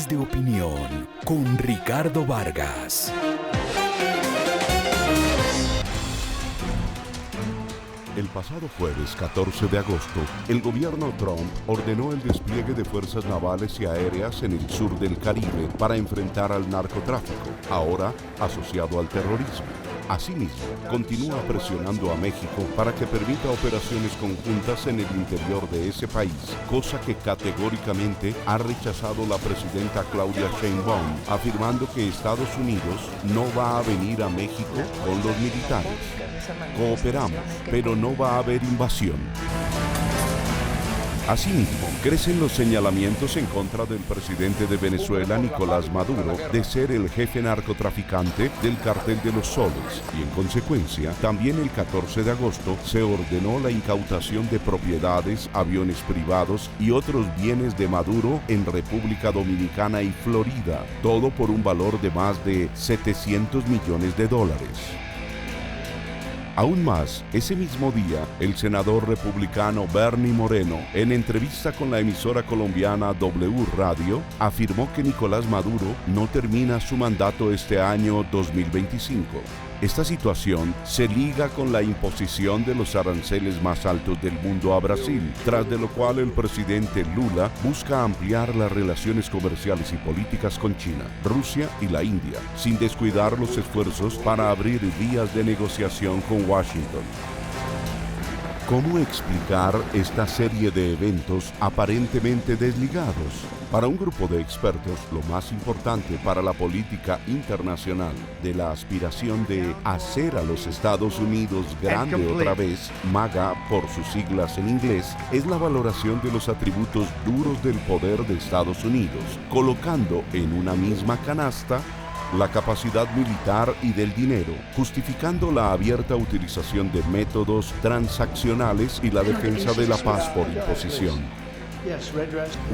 de Opinión con Ricardo Vargas. El pasado jueves 14 de agosto, el gobierno Trump ordenó el despliegue de fuerzas navales y aéreas en el sur del Caribe para enfrentar al narcotráfico, ahora asociado al terrorismo. Asimismo, continúa presionando a México para que permita operaciones conjuntas en el interior de ese país, cosa que categóricamente ha rechazado la presidenta Claudia Sheinbaum, afirmando que Estados Unidos no va a venir a México con los militares. Cooperamos, pero no va a haber invasión. Asimismo, crecen los señalamientos en contra del presidente de Venezuela, Nicolás Maduro, de ser el jefe narcotraficante del Cartel de los Soles, y en consecuencia, también el 14 de agosto se ordenó la incautación de propiedades, aviones privados y otros bienes de Maduro en República Dominicana y Florida, todo por un valor de más de $700 millones. Aún más, ese mismo día, el senador republicano Bernie Moreno, en entrevista con la emisora colombiana W Radio, afirmó que Nicolás Maduro no termina su mandato este año 2025. Esta situación se liga con la imposición de los aranceles más altos del mundo a Brasil, tras de lo cual el presidente Lula busca ampliar las relaciones comerciales y políticas con China, Rusia y la India, sin descuidar los esfuerzos para abrir vías de negociación con Washington. ¿Cómo explicar esta serie de eventos aparentemente desligados? Para un grupo de expertos, lo más importante para la política internacional de la aspiración de hacer a los Estados Unidos grande otra vez, MAGA por sus siglas en inglés, es la valoración de los atributos duros del poder de Estados Unidos, colocando en una misma canasta la capacidad militar y del dinero, justificando la abierta utilización de métodos transaccionales y la defensa de la paz por imposición.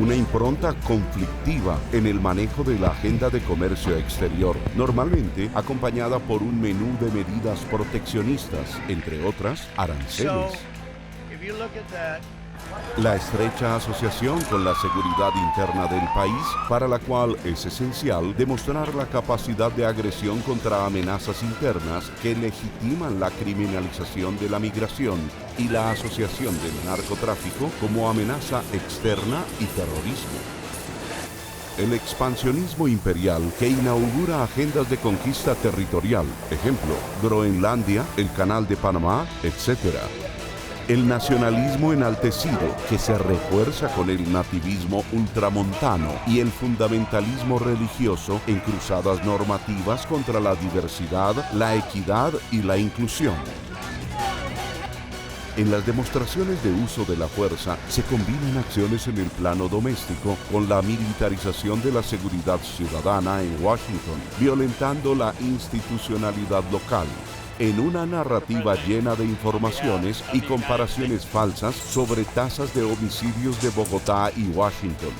Una impronta conflictiva en el manejo de la agenda de comercio exterior, normalmente acompañada por un menú de medidas proteccionistas, entre otras, aranceles. La estrecha asociación con la seguridad interna del país, para la cual es esencial demostrar la capacidad de agresión contra amenazas internas que legitiman la criminalización de la migración y la asociación del narcotráfico como amenaza externa y terrorismo. El expansionismo imperial que inaugura agendas de conquista territorial, ejemplo, Groenlandia, el Canal de Panamá, etc. El nacionalismo enaltecido, que se refuerza con el nativismo ultramontano y el fundamentalismo religioso en cruzadas normativas contra la diversidad, la equidad y la inclusión. En las demostraciones de uso de la fuerza se combinan acciones en el plano doméstico con la militarización de la seguridad ciudadana en Washington, violentando la institucionalidad local, en una narrativa llena de informaciones y comparaciones falsas sobre tasas de homicidios de Bogotá y Washington.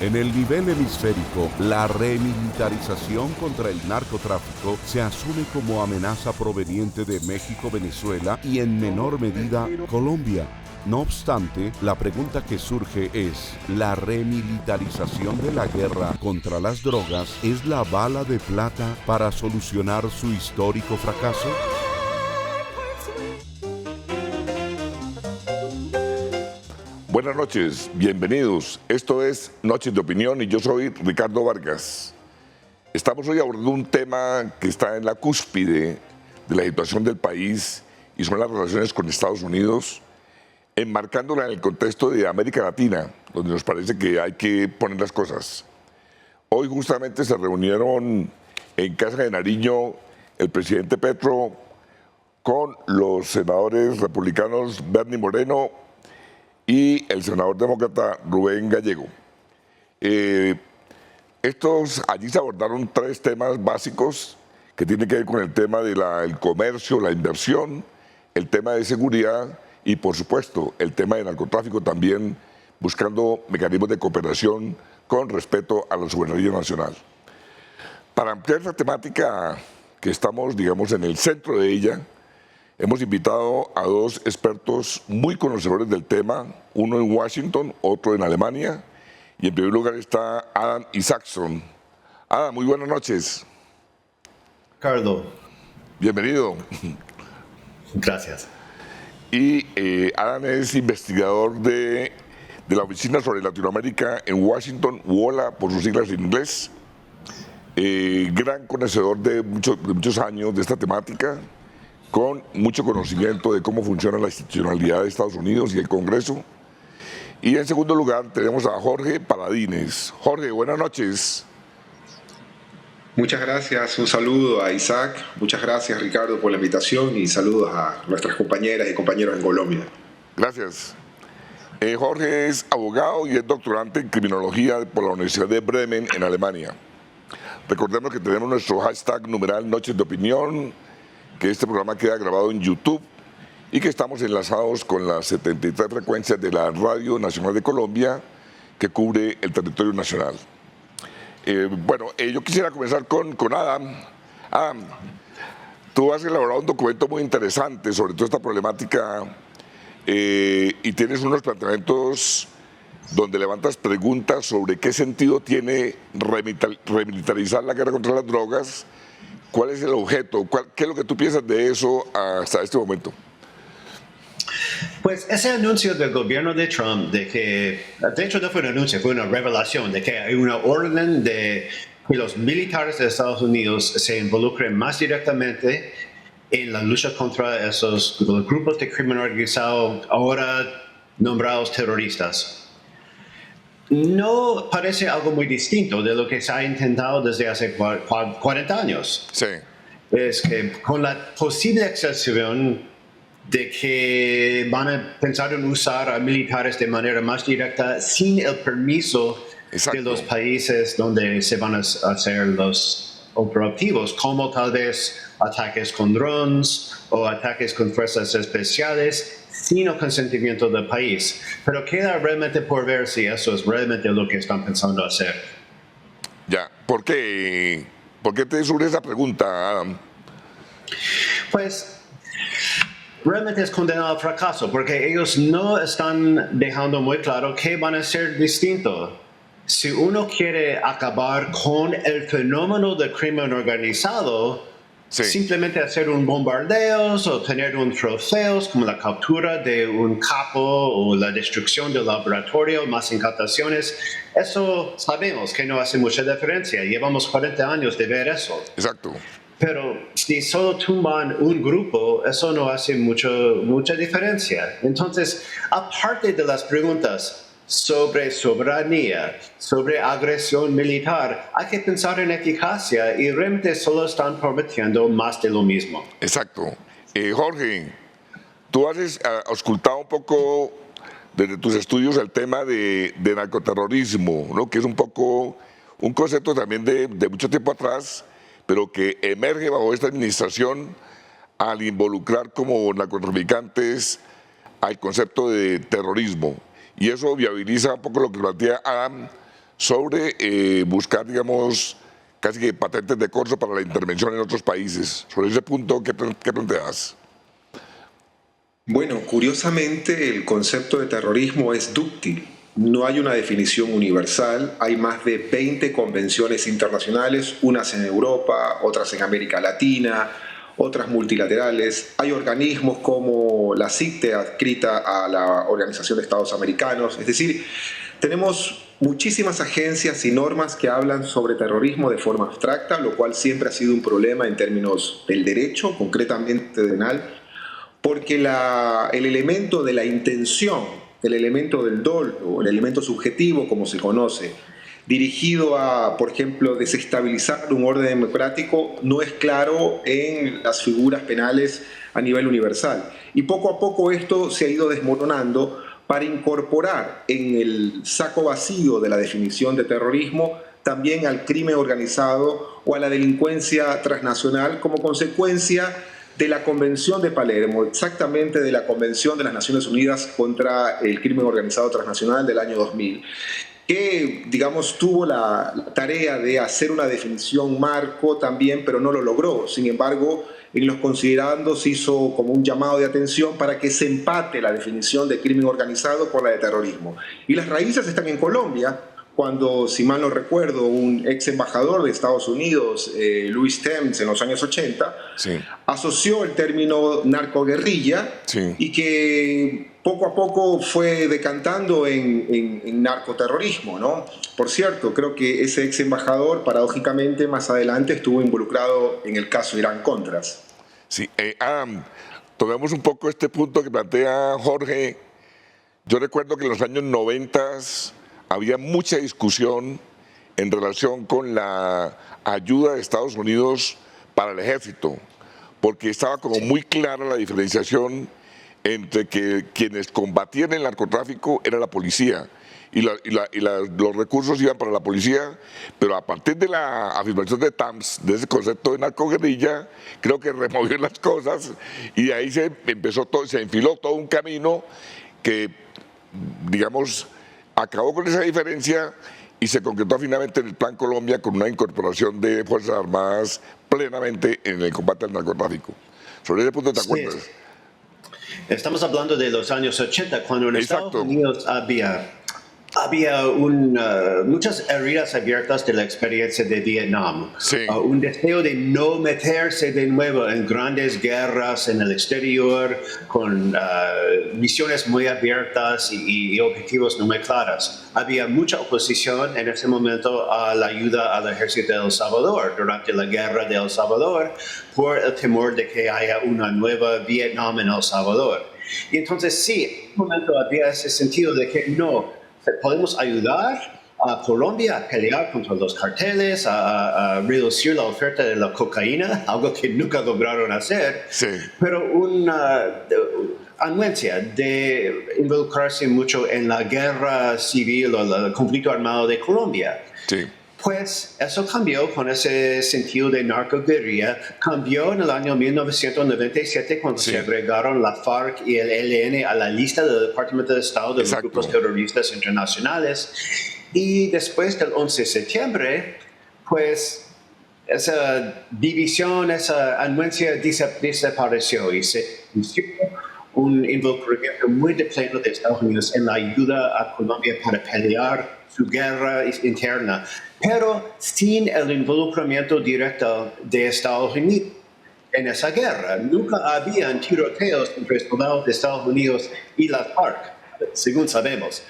En el nivel hemisférico, la remilitarización contra el narcotráfico se asume como amenaza proveniente de México, Venezuela y en menor medida Colombia. No obstante, la pregunta que surge es, ¿la remilitarización de la guerra contra las drogas es la bala de plata para solucionar su histórico fracaso? Buenas noches, bienvenidos. Esto es Noches de Opinión y yo soy Ricardo Vargas. Estamos hoy abordando un tema que está en la cúspide de la situación del país y son las relaciones con Estados Unidos, enmarcándola en el contexto de América Latina, donde nos parece que hay que poner las cosas. Hoy justamente se reunieron en Casa de Nariño el presidente Petro con los senadores republicanos Bernie Moreno y el senador demócrata Rubén Gallego. Allí se abordaron tres temas básicos que tienen que ver con el tema del comercio, la inversión, el tema de seguridad y, por supuesto, el tema del narcotráfico también, buscando mecanismos de cooperación con respeto a la soberanía nacional. Para ampliar esta temática que estamos, digamos, en el centro de ella, hemos invitado a dos expertos muy conocedores del tema, uno en Washington, otro en Alemania, Y en primer lugar está Adam Isaacson. Adam, muy buenas noches. Ricardo. Bienvenido. Gracias. Y Adam es investigador de la Oficina sobre Latinoamérica en Washington, WOLA por sus siglas en inglés. Gran conocedor de muchos años de esta temática, con mucho conocimiento de cómo funciona la institucionalidad de Estados Unidos y el Congreso. Y en segundo lugar tenemos a Jorge Paladines. Jorge, buenas noches. Muchas gracias, un saludo a Isaac, muchas gracias Ricardo por la invitación y saludos a nuestras compañeras y compañeros en Colombia. Gracias. Jorge es abogado y es doctorante en criminología por la Universidad de Bremen en Alemania. Recordemos que tenemos nuestro hashtag numeral Noches de Opinión, que este programa queda grabado en YouTube y que estamos enlazados con las 73 frecuencias de la Radio Nacional de Colombia que cubre el territorio nacional. Yo quisiera comenzar con Adam. Adam, tú has elaborado un documento muy interesante sobre toda esta problemática y tienes unos planteamientos donde levantas preguntas sobre qué sentido tiene remilitarizar la guerra contra las drogas, cuál es el objeto, qué es lo que tú piensas de eso hasta este momento. Pues ese anuncio del gobierno de Trump, de hecho no fue un anuncio, fue una revelación, de que hay una orden de que los militares de Estados Unidos se involucren más directamente en la lucha contra esos grupos de crimen organizado ahora nombrados terroristas. No parece algo muy distinto de lo que se ha intentado desde hace 40 años. Sí. Es que con la posible excepción de que van a pensar en usar a militares de manera más directa sin el permiso de los países donde se van a hacer los operativos, como tal vez ataques con drones o ataques con fuerzas especiales, sin el consentimiento del país. Pero queda realmente por ver si eso es realmente lo que están pensando hacer. Ya, ¿por qué te surge esa pregunta, Adam? Pues realmente es condenado al fracaso, porque ellos no están dejando muy claro qué van a hacer distinto. Si uno quiere acabar con el fenómeno del crimen organizado, sí, simplemente hacer un bombardeo o tener un trofeos como la captura de un capo o la destrucción del laboratorio, más incautaciones, eso sabemos que no hace mucha diferencia. Llevamos 40 años de ver eso. Exacto. Pero si solo tumban un grupo, eso no hace mucha diferencia. Entonces, aparte de las preguntas sobre soberanía, sobre agresión militar, hay que pensar en eficacia y realmente solo están prometiendo más de lo mismo. Exacto. Jorge, tú has auscultado un poco desde tus estudios el tema de narcoterrorismo, ¿no? Que es un poco un concepto también de mucho tiempo atrás, pero que emerge bajo esta administración al involucrar como narcotraficantes al concepto de terrorismo. Y eso viabiliza un poco lo que plantea Adam sobre buscar, digamos, casi que patentes de corso para la intervención en otros países. Sobre ese punto, ¿qué planteas? Bueno, curiosamente el concepto de terrorismo es dúctil. No hay una definición universal, hay más de 20 convenciones internacionales, unas en Europa, otras en América Latina, otras multilaterales. Hay organismos como la CITE adscrita a la Organización de Estados Americanos. Es decir, tenemos muchísimas agencias y normas que hablan sobre terrorismo de forma abstracta, lo cual siempre ha sido un problema en términos del derecho, concretamente penal, porque el elemento de la intención, el elemento del dolo, el elemento subjetivo, como se conoce, dirigido a, por ejemplo, desestabilizar un orden democrático, no es claro en las figuras penales a nivel universal. Y poco a poco esto se ha ido desmoronando para incorporar en el saco vacío de la definición de terrorismo también al crimen organizado o a la delincuencia transnacional como consecuencia de la Convención de Palermo, exactamente de la Convención de las Naciones Unidas contra el Crimen Organizado Transnacional del año 2000, que, digamos, tuvo la tarea de hacer una definición marco también, pero no lo logró. Sin embargo, en los considerandos hizo como un llamado de atención para que se empate la definición de crimen organizado con la de terrorismo. Y las raíces están en Colombia, cuando, si mal no recuerdo, un ex embajador de Estados Unidos, Louis Thames, en los años 80, Sí. asoció el término narcoguerrilla Sí. y que poco a poco fue decantando en narcoterrorismo, ¿no? Por cierto, creo que ese ex embajador, paradójicamente, más adelante estuvo involucrado en el caso Irán-Contras. Sí, tomemos un poco este punto que plantea Jorge. Yo recuerdo que en los años 90 había mucha discusión en relación con la ayuda de Estados Unidos para el ejército, porque estaba como muy clara la diferenciación entre que quienes combatían el narcotráfico era la policía y los recursos iban para la policía, pero a partir de la afirmación de Tams, de ese concepto de narcoguerrilla, creo que removió las cosas y de ahí se empezó todo, se enfiló todo un camino que, digamos, acabó con esa diferencia y se concretó finalmente en el Plan Colombia con una incorporación de Fuerzas Armadas plenamente en el combate al narcotráfico. Sobre ese punto, ¿te acuerdas? Sí. Estamos hablando de los años 80, cuando en Estados Exacto. Unidos había muchas heridas abiertas de la experiencia de Vietnam. Sí. Un deseo de no meterse de nuevo en grandes guerras en el exterior, con misiones muy abiertas y objetivos no muy claros. Había mucha oposición en ese momento a la ayuda al ejército de El Salvador durante la guerra de El Salvador por el temor de que haya una nueva Vietnam en El Salvador. Y entonces sí, en un momento había ese sentido de que no, podemos ayudar a Colombia a pelear contra los carteles, a reducir la oferta de la cocaína, algo que nunca lograron hacer, Sí. pero una anuencia de involucrarse mucho en la guerra civil o el conflicto armado de Colombia. Sí. Pues eso cambió con ese sentido de narcoguerrilla. Cambió en el año 1997 cuando Sí. se agregaron la FARC y el ELN a la lista del Departamento de Estado de los Exacto. grupos terroristas internacionales. Y después del 11 de septiembre, pues esa división, esa anuencia desapareció y se inició un involucramiento muy de pleno de Estados Unidos en la ayuda a Colombia para pelear su guerra interna, pero sin el involucramiento directo de Estados Unidos en esa guerra. Nunca habían tiroteos entre soldados de Estados Unidos y las FARC, según sabemos.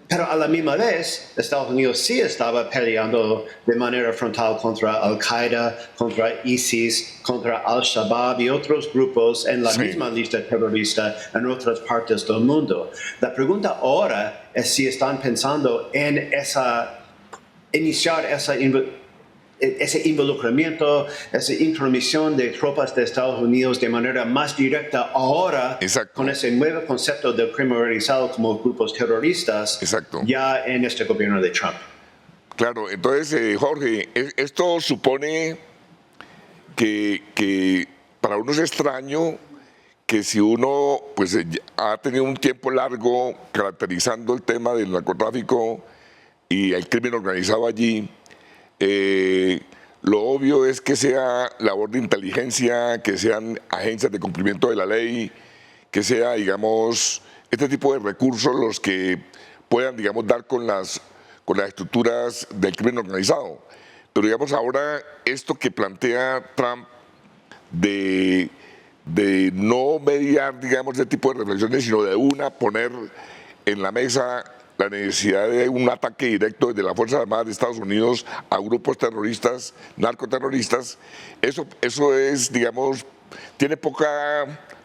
Pero a la misma vez, Estados Unidos sí estaba peleando de manera frontal contra Al-Qaeda, contra ISIS, contra Al-Shabaab y otros grupos en la Sí. misma lista terrorista en otras partes del mundo. La pregunta ahora es si están pensando en iniciar ese involucramiento, esa intromisión de tropas de Estados Unidos de manera más directa ahora. Exacto. Con ese nuevo concepto del crimen organizado como grupos terroristas. Exacto. Ya en este gobierno de Trump. Claro, entonces, Jorge, esto supone que para uno es extraño que si uno pues ha tenido un tiempo largo caracterizando el tema del narcotráfico y el crimen organizado allí, lo obvio es que sea labor de inteligencia, que sean agencias de cumplimiento de la ley, que sea, digamos, este tipo de recursos los que puedan, digamos, dar con las estructuras del crimen organizado. Pero, digamos, ahora esto que plantea Trump de no mediar, digamos, ese tipo de reflexiones, sino de poner en la mesa la necesidad de un ataque directo desde las Fuerzas Armadas de Estados Unidos a grupos terroristas, narcoterroristas, eso es, digamos, tiene poca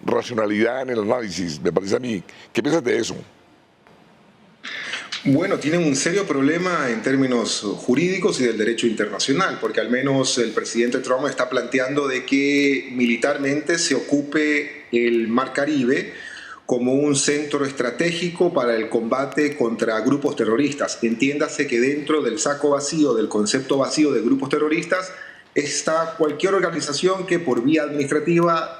racionalidad en el análisis, me parece a mí. ¿Qué piensas de eso? Bueno, tienen un serio problema en términos jurídicos y del derecho internacional, porque al menos el presidente Trump está planteando de que militarmente se ocupe el Mar Caribe como un centro estratégico para el combate contra grupos terroristas. Entiéndase que dentro del saco vacío, del concepto vacío de grupos terroristas, está cualquier organización que por vía administrativa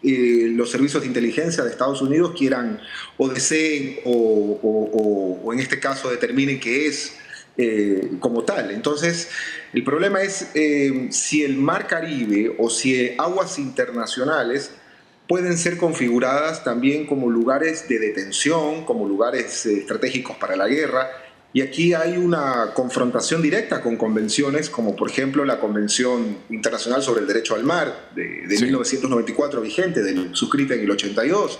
los servicios de inteligencia de Estados Unidos quieran o deseen o en este caso determinen que es como tal. Entonces, el problema es si el Mar Caribe o si aguas internacionales pueden ser configuradas también como lugares de detención, como lugares estratégicos para la guerra. Y aquí hay una confrontación directa con convenciones, como por ejemplo la Convención Internacional sobre el Derecho al Mar de 1994 vigente, suscrita en el 82.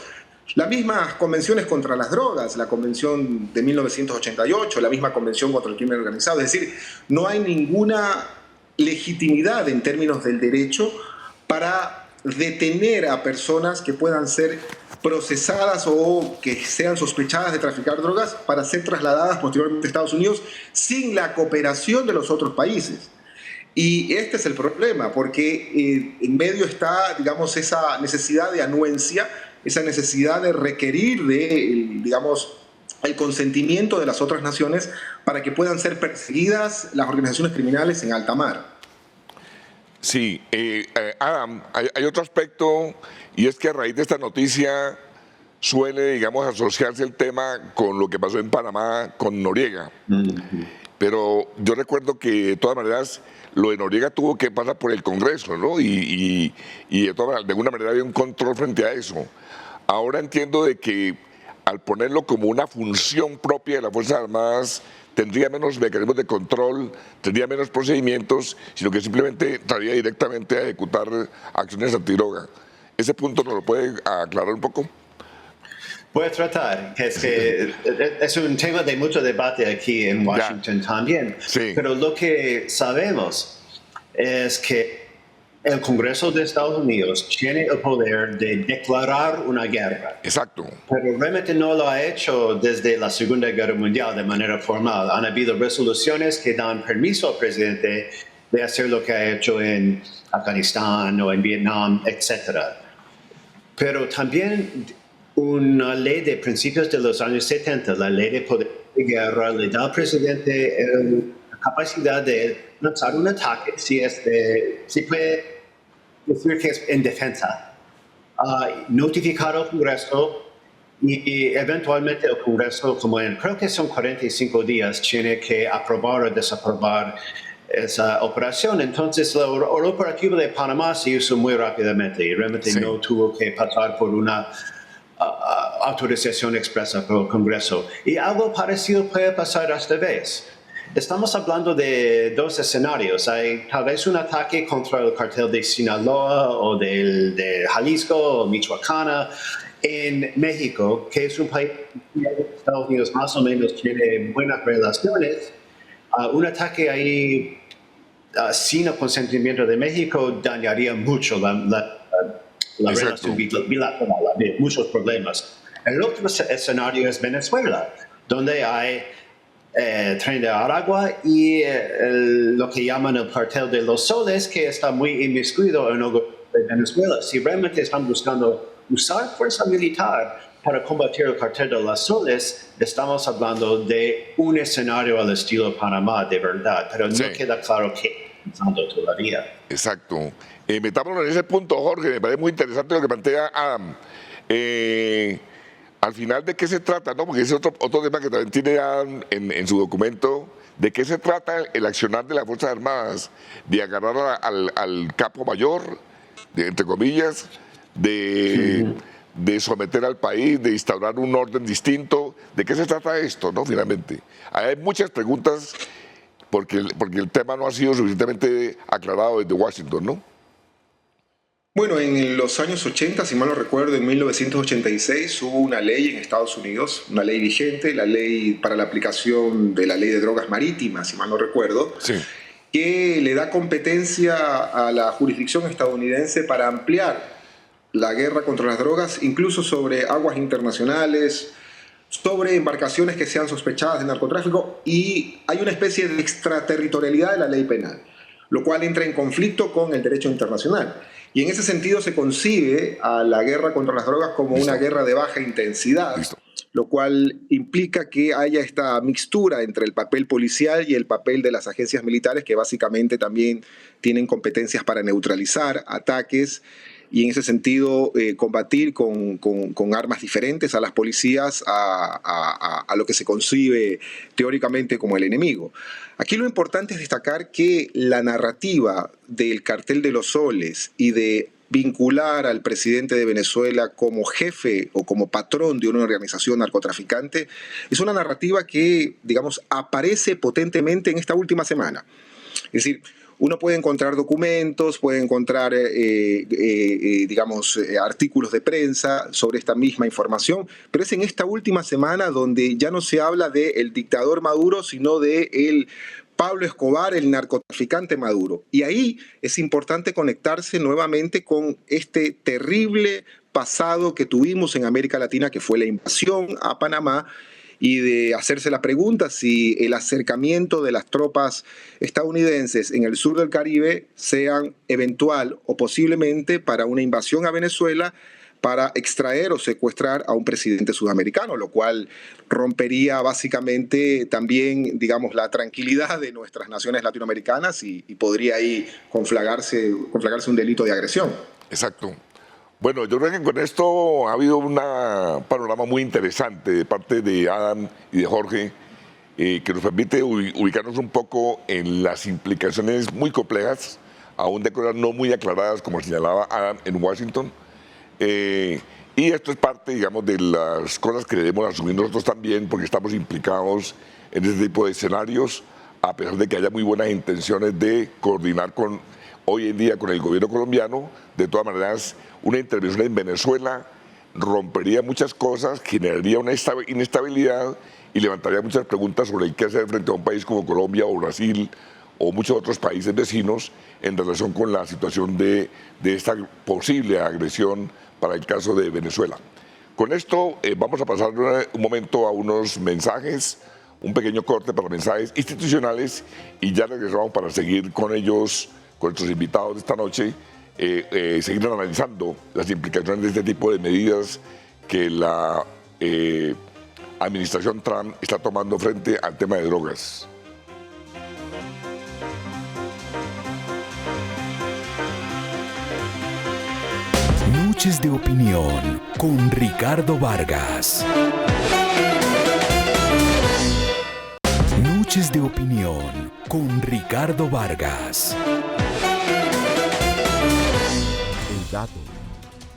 Las mismas convenciones contra las drogas, la Convención de 1988, la misma Convención contra el Crimen Organizado. Es decir, no hay ninguna legitimidad en términos del derecho para detener a personas que puedan ser procesadas o que sean sospechadas de traficar drogas para ser trasladadas posteriormente a Estados Unidos sin la cooperación de los otros países. Y este es el problema, porque en medio está, digamos, esa necesidad de anuencia, esa necesidad de requerir digamos, el consentimiento de las otras naciones para que puedan ser perseguidas las organizaciones criminales en alta mar. Sí, Adam, hay otro aspecto, y es que a raíz de esta noticia suele, digamos, asociarse el tema con lo que pasó en Panamá con Noriega. Pero yo recuerdo que de todas maneras lo de Noriega tuvo que pasar por el Congreso, ¿no? Y de alguna manera había un control frente a eso. Ahora entiendo de que al ponerlo como una función propia de las Fuerzas Armadas, tendría menos mecanismos de control, tendría menos procedimientos, sino que simplemente entraría directamente a ejecutar acciones antidroga. ¿Ese punto nos lo puede aclarar un poco? Voy a tratar, es que es un tema de mucho debate aquí en Washington también, pero lo que sabemos es que el Congreso de Estados Unidos tiene el poder de declarar una guerra. Exacto. Pero realmente no lo ha hecho desde la Segunda Guerra Mundial de manera formal. Han habido resoluciones que dan permiso al presidente de hacer lo que ha hecho en Afganistán o en Vietnam, etc. Pero también una ley de principios de los años 70, la ley de poder de guerra, le da al presidente la capacidad de lanzar un ataque si puede decir que es en defensa, notificar al Congreso y eventualmente el Congreso, como creo que son 45 días, tiene que aprobar o desaprobar esa operación. Entonces, el operativo de Panamá se hizo muy rápidamente y realmente no tuvo que pasar por una autorización expresa por el Congreso. Y algo parecido puede pasar esta vez. Estamos hablando de dos escenarios. Hay tal vez un ataque contra el cartel de Sinaloa o de Jalisco o Michoacán en México, que es un país que Estados Unidos más o menos tiene buenas relaciones. Un ataque ahí sin el consentimiento de México dañaría mucho la relación bilateral, había muchos problemas. El otro escenario es Venezuela, donde hay Tren de Aragua y lo que llaman el cartel de los soles, que está muy inmiscuido en el gobierno de Venezuela. Si realmente están buscando usar fuerza militar para combatir el cartel de los soles, estamos hablando de un escenario al estilo Panamá, de verdad, pero no queda claro qué pensando todavía. Exacto. Metámonos en ese punto, Jorge, me parece muy interesante lo que plantea Adam. Al final, ¿de qué se trata? ¿No? Porque ese es otro tema que también tiene Adam en su documento. ¿De qué se trata el accionar de las Fuerzas Armadas? De agarrar al capo mayor, entre comillas, de someter al país, de instaurar un orden distinto. ¿De qué se trata esto, no? Finalmente. Hay muchas preguntas porque el tema no ha sido suficientemente aclarado desde Washington, ¿no? Bueno, en los años 80, si mal no recuerdo, en 1986 hubo una ley en Estados Unidos, una ley vigente, la ley para la aplicación de la ley de drogas marítimas, si mal no recuerdo, que le da competencia a la jurisdicción estadounidense para ampliar la guerra contra las drogas, incluso sobre aguas internacionales, sobre embarcaciones que sean sospechadas de narcotráfico, y hay una especie de extraterritorialidad de la ley penal, lo cual entra en conflicto con el derecho internacional. Y en ese sentido se concibe a la guerra contra las drogas como una guerra de baja intensidad, lo cual implica que haya esta mixtura entre el papel policial y el papel de las agencias militares, que básicamente también tienen competencias para neutralizar ataques y en ese sentido combatir con armas diferentes a las policías, a lo que se concibe teóricamente como el enemigo. Aquí lo importante es destacar que la narrativa del cartel de los soles y de vincular al presidente de Venezuela como jefe o como patrón de una organización narcotraficante es una narrativa que, digamos, aparece potentemente en esta última semana. Es decir, uno puede encontrar documentos, puede encontrar, artículos de prensa sobre esta misma información, pero es en esta última semana donde ya no se habla del dictador Maduro, sino de el Pablo Escobar, el narcotraficante Maduro. Y ahí es importante conectarse nuevamente con este terrible pasado que tuvimos en América Latina, que fue la invasión a Panamá, y de hacerse la pregunta si el acercamiento de las tropas estadounidenses en el sur del Caribe sean eventual o posiblemente para una invasión a Venezuela para extraer o secuestrar a un presidente sudamericano, lo cual rompería básicamente también, digamos, la tranquilidad de nuestras naciones latinoamericanas y podría ahí conflagrarse un delito de agresión. Exacto. Bueno, yo creo que con esto ha habido un panorama muy interesante de parte de Adam y de Jorge, que nos permite ubicarnos un poco en las implicaciones muy complejas, aún de cosas no muy aclaradas, como señalaba Adam en Washington. Y esto es parte, digamos, de las cosas que debemos asumir nosotros también, porque estamos implicados en este tipo de escenarios, a pesar de que haya muy buenas intenciones de coordinar hoy en día con el gobierno colombiano. De todas maneras, una intervención en Venezuela rompería muchas cosas, generaría una inestabilidad y levantaría muchas preguntas sobre el qué hacer frente a un país como Colombia o Brasil o muchos otros países vecinos en relación con la situación de esta posible agresión para el caso de Venezuela. Con esto vamos a pasar un momento a unos mensajes, un pequeño corte para mensajes institucionales y ya regresamos para seguir con ellos, con nuestros invitados de esta noche, seguir analizando las implicaciones de este tipo de medidas que la administración Trump está tomando frente al tema de drogas. Noches de opinión con Ricardo Vargas. Noches de opinión con Ricardo Vargas. El dato.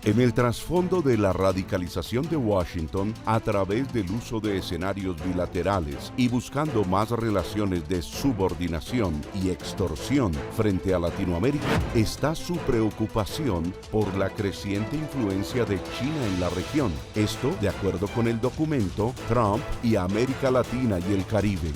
En el trasfondo de la radicalización de Washington a través del uso de escenarios bilaterales y buscando más relaciones de subordinación y extorsión frente a Latinoamérica, está su preocupación por la creciente influencia de China en la región. Esto de acuerdo con el documento Trump y América Latina y el Caribe.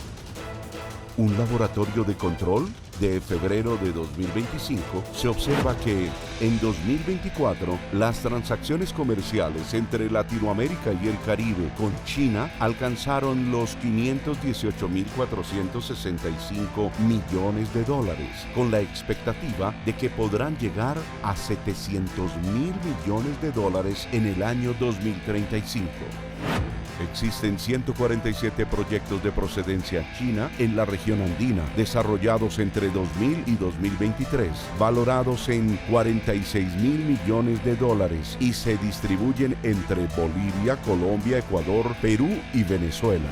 Un laboratorio de control de febrero de 2025 se observa que en 2024 las transacciones comerciales entre Latinoamérica y el Caribe con China alcanzaron los 518.465 millones de dólares, con la expectativa de que podrán llegar a 700.000 millones de dólares en el año 2035. Existen 147 proyectos de procedencia china en la región andina, desarrollados entre 2000 y 2023, valorados en 46.000 millones de dólares y se distribuyen entre Bolivia, Colombia, Ecuador, Perú y Venezuela.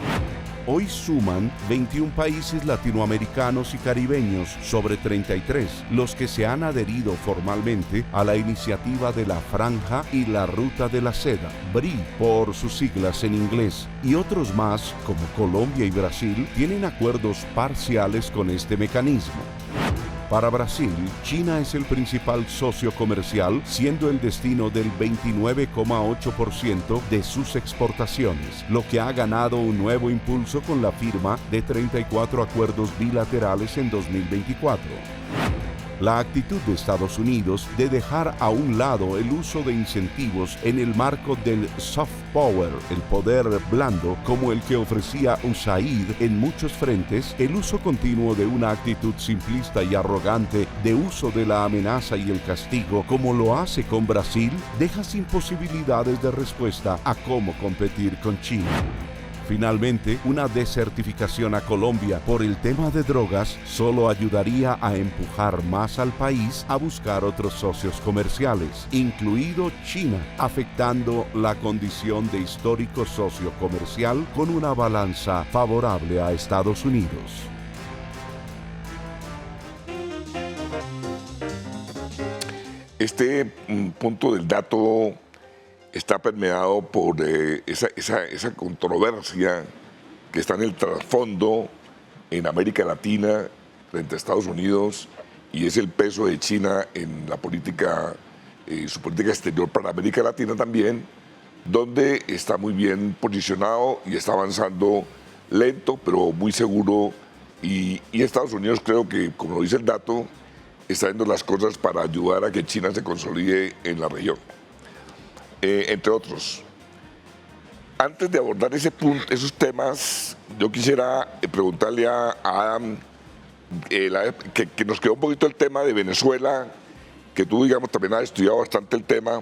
Hoy suman 21 países latinoamericanos y caribeños sobre 33 los que se han adherido formalmente a la iniciativa de la Franja y la Ruta de la Seda, BRI por sus siglas en inglés, y otros más, como Colombia y Brasil, tienen acuerdos parciales con este mecanismo. Para Brasil, China es el principal socio comercial, siendo el destino del 29,8% de sus exportaciones, lo que ha ganado un nuevo impulso con la firma de 34 acuerdos bilaterales en 2024. La actitud de Estados Unidos de dejar a un lado el uso de incentivos en el marco del soft power, el poder blando, como el que ofrecía USAID en muchos frentes, el uso continuo de una actitud simplista y arrogante de uso de la amenaza y el castigo, como lo hace con Brasil, deja sin posibilidades de respuesta a cómo competir con China. Finalmente, una desertificación a Colombia por el tema de drogas solo ayudaría a empujar más al país a buscar otros socios comerciales, incluido China, afectando la condición de histórico socio comercial con una balanza favorable a Estados Unidos. Este punto del dato está permeado por esa controversia que está en el trasfondo en América Latina frente a Estados Unidos, y es el peso de China en la política, su política exterior para América Latina también, donde está muy bien posicionado y está avanzando lento pero muy seguro, y Estados Unidos, creo que, como lo dice el dato, está haciendo las cosas para ayudar a que China se consolide en la región, entre otros. Antes de abordar esos temas, yo quisiera preguntarle a Adam, que nos quedó un poquito el tema de Venezuela, que tú, digamos, también has estudiado bastante el tema.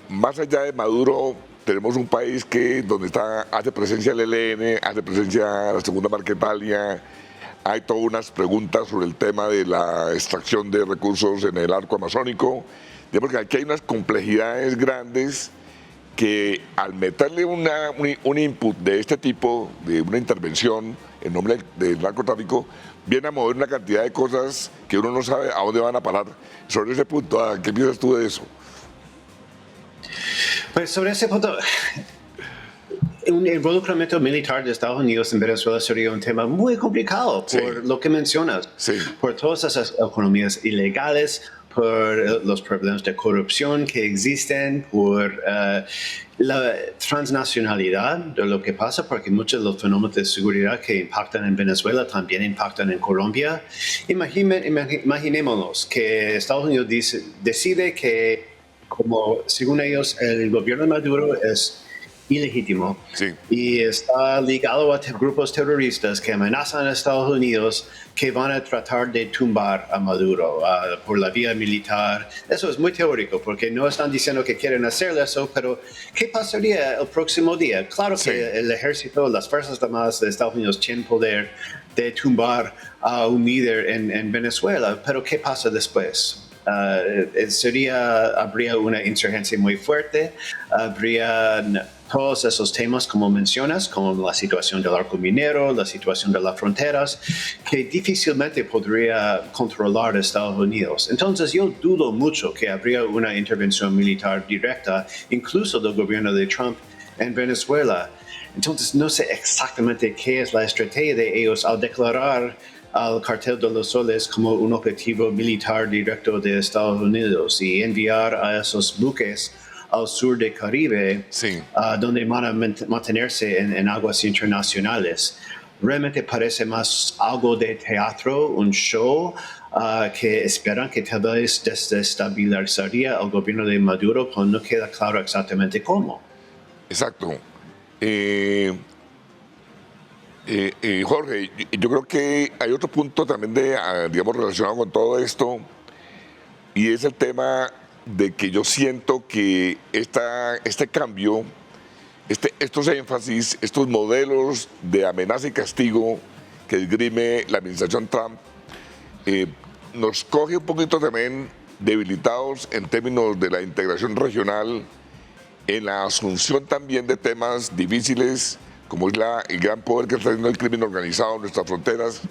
Más allá de Maduro, tenemos un país donde hace presencia el ELN, hace presencia la Segunda Marquetalia. Hay todas unas preguntas sobre el tema de la extracción de recursos en el arco amazónico. Digamos que aquí hay unas complejidades grandes que, al meterle un input de este tipo, de una intervención en nombre del narcotráfico, viene a mover una cantidad de cosas que uno no sabe a dónde van a parar. Sobre ese punto, ¿qué piensas tú de eso? Pues sobre ese punto, un involucramiento militar de Estados Unidos en Venezuela sería un tema muy complicado por lo que mencionas, por todas esas economías ilegales, por los problemas de corrupción que existen, por la transnacionalidad de lo que pasa, porque muchos de los fenómenos de seguridad que impactan en Venezuela también impactan en Colombia. Imaginémonos que Estados Unidos decide que, como según ellos, el gobierno de Maduro es ilegítimo y está ligado a grupos terroristas que amenazan a Estados Unidos, que van a tratar de tumbar a Maduro por la vía militar. Eso es muy teórico, porque no están diciendo que quieren hacer eso, pero ¿qué pasaría el próximo día? Claro que el ejército, las fuerzas armadas de Estados Unidos tienen poder de tumbar a un líder en Venezuela, pero ¿qué pasa después? Habría una insurgencia muy fuerte, habrían todos esos temas como mencionas, como la situación del arco minero, la situación de las fronteras, que difícilmente podría controlar Estados Unidos. Entonces yo dudo mucho que habría una intervención militar directa, incluso del gobierno de Trump en Venezuela. Entonces no sé exactamente qué es la estrategia de ellos al declarar al Cartel de los Soles como un objetivo militar directo de Estados Unidos y enviar a esos buques al sur del Caribe, donde van a mantenerse en aguas internacionales. Realmente parece más algo de teatro, un show, que esperan que tal vez desestabilizaría al gobierno de Maduro, cuando no queda claro exactamente cómo. Exacto. Jorge, yo creo que hay otro punto también digamos, relacionado con todo esto, y es el tema de que yo siento que este cambio, estos énfasis, estos modelos de amenaza y castigo que esgrime la administración Trump, nos coge un poquito también debilitados en términos de la integración regional, en la asunción también de temas difíciles, como es el gran poder que está teniendo el crimen organizado en nuestras fronteras.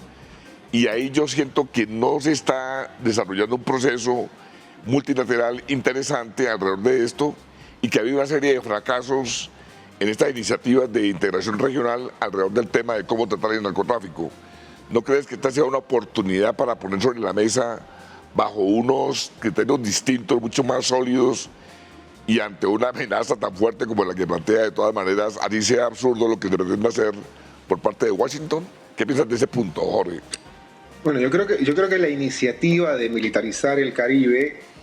Y ahí yo siento que no se está desarrollando un proceso multilateral interesante alrededor de esto, y que ha habido una serie de fracasos en estas iniciativas de integración regional alrededor del tema de cómo tratar el narcotráfico. ¿No crees que esta sea una oportunidad para poner sobre la mesa, bajo unos criterios distintos, mucho más sólidos, y ante una amenaza tan fuerte como la que plantea, de todas maneras, así sea absurdo lo que se pretende hacer por parte de Washington? ¿Qué piensas de ese punto, Jorge? Bueno, yo creo que la iniciativa de militarizar el Caribe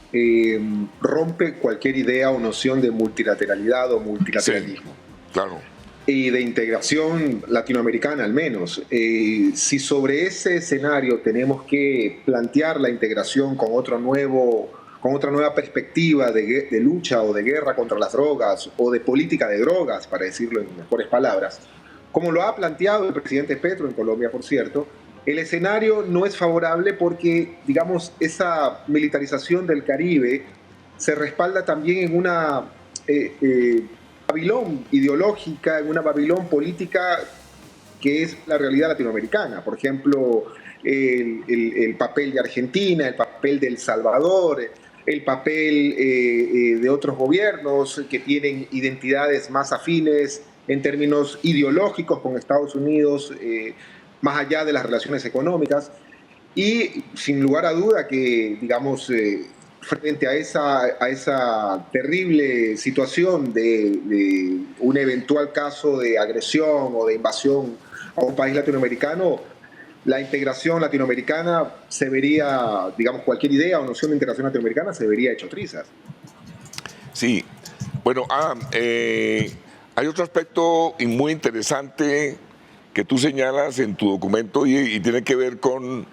rompe cualquier idea o noción de multilateralidad o multilateralismo. Sí, claro. Y de integración latinoamericana, al menos. Si sobre ese escenario tenemos que plantear la integración con otra nueva perspectiva de lucha o de guerra contra las drogas, o de política de drogas, para decirlo en mejores palabras, como lo ha planteado el presidente Petro en Colombia, por cierto, el escenario no es favorable, porque, digamos, esa militarización del Caribe se respalda también en una Babilón ideológica, en una Babilón política que es la realidad latinoamericana. Por ejemplo, el papel de Argentina, el papel de El Salvador, el papel de otros gobiernos que tienen identidades más afines en términos ideológicos con Estados Unidos, más allá de las relaciones económicas. Y sin lugar a duda que, digamos, frente a esa terrible situación de un eventual caso de agresión o de invasión a un país latinoamericano, la integración latinoamericana se vería, digamos, cualquier idea o noción de integración latinoamericana se vería hecho trizas. Sí, bueno, hay otro aspecto muy interesante que tú señalas en tu documento y tiene que ver con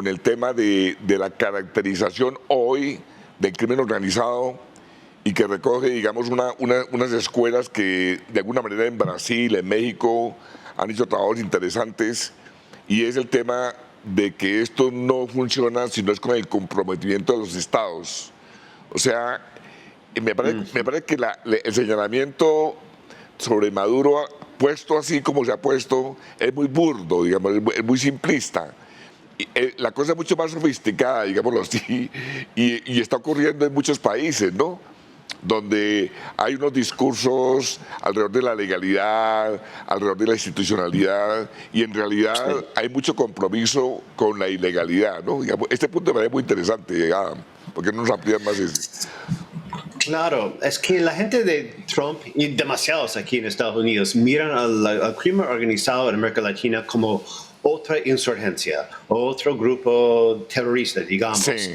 el tema de la caracterización hoy del crimen organizado y que recoge, digamos, unas escuelas que de alguna manera en Brasil, en México, han hecho trabajos interesantes, y es el tema de que esto no funciona si no es con el comprometimiento de los estados. O sea, me parece que el señalamiento sobre Maduro, puesto así como se ha puesto, es muy burdo, digamos, es muy simplista. La cosa es mucho más sofisticada, digámoslo así, y está ocurriendo en muchos países, ¿no? Donde hay unos discursos alrededor de la legalidad, alrededor de la institucionalidad, y en realidad hay mucho compromiso con la ilegalidad, ¿no? Digamos, este punto me parece muy interesante, Adam, porque no nos amplían más eso. Claro, es que la gente de Trump y demasiados aquí en Estados Unidos miran al crimen organizado en América Latina como otra insurgencia, otro grupo terrorista, digamos. Sí.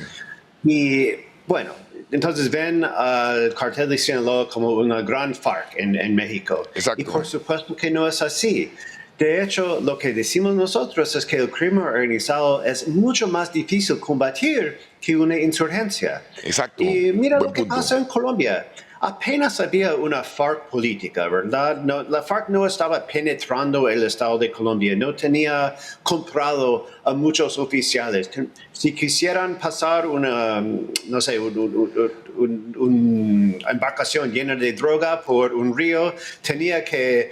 Y bueno, entonces ven al cartel de Sinaloa como una gran FARC en México. Exacto. Y por supuesto que no es así. De hecho, lo que decimos nosotros es que el crimen organizado es mucho más difícil combatir que una insurgencia. Exacto. Y mira Buen lo que punto. pasa en Colombia. Apenas había una FARC política, ¿verdad? No, la FARC no estaba penetrando el Estado de Colombia, no tenía comprado a muchos oficiales. Si quisieran pasar una, no sé, una embarcación llena de droga por un río, tenía que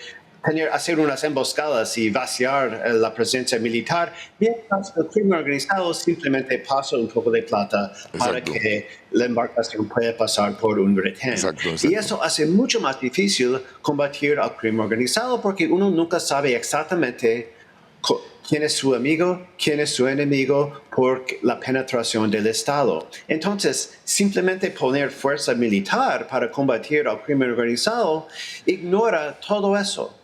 hacer unas emboscadas y vaciar la presencia militar, mientras el crimen organizado simplemente pasa un poco de plata para Exacto. que la embarcación pueda pasar por un retén. Exacto. Y eso hace mucho más difícil combatir al crimen organizado porque uno nunca sabe exactamente quién es su amigo, quién es su enemigo por la penetración del Estado. Entonces, simplemente poner fuerza militar para combatir al crimen organizado ignora todo eso.